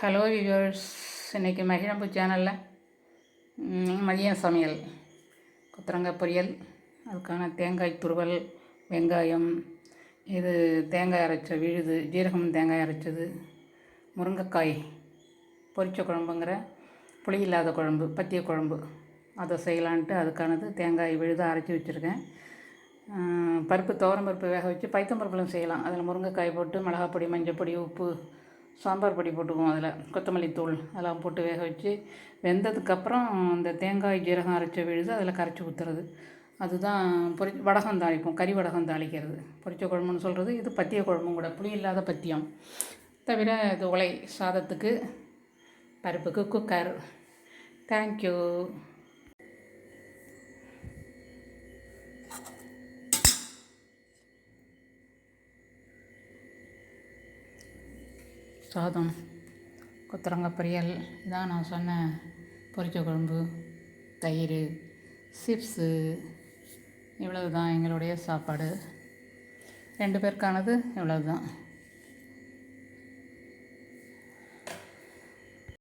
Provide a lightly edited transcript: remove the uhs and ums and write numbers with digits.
Hello viewers, இன்றைக்கி மகிழம்பு சேனலில் மதியம் சமையல் கொத்தரங்காய் பொரியல், அதுக்கான தேங்காய் துருவல், வெங்காயம், இது தேங்காய் அரைச்ச விழுது, ஜீரகம் தேங்காய் அரைச்சது, முருங்கைக்காய் பொரிச்ச குழம்புங்கிற புளி இல்லாத குழம்பு, பத்திய குழம்பு அதை செய்யலான்ட்டு அதுக்கானது தேங்காய் விழுது அரைச்சி வச்சுருக்கேன். பருப்பு துவரம்பருப்பு வேக வச்சு பைத்தம்பருப்புலாம் செய்யலாம். அதில் முருங்கைக்காய் போட்டு மிளகாப்பொடி, மஞ்சப்பொடி, உப்பு, சாம்பார் பொடி போட்டுக்குவோம். அதில் கொத்தமல்லி தூள் அதெல்லாம் போட்டு வேக வச்சு வெந்ததுக்கப்புறம் இந்த தேங்காய் ஜீரகம் அரைச்ச விழுது அதில் கரைச்சி ஊற்றுறது. அதுதான் வடகம் தாளிப்போம், கறி வடகம் தாளிக்கிறது. பொரிச்ச குழம்புன்னு சொல்கிறது. இது பத்திய குழம்பும் கூட, புளி இல்லாத பத்தியம். தவிர இது உலை சாதத்துக்கு, பருப்புக்கு குக்கர். தேங்க்யூ. சாதம், கொத்தரங்காய் பொரியல், இதான் நான் சொன்ன பொரிச்ச குழம்பு, தயிர், சிப்ஸு, இவ்வளவு தான் எங்களுடைய சாப்பாடு. 2 பேருக்கானது இவ்வளவு தான்.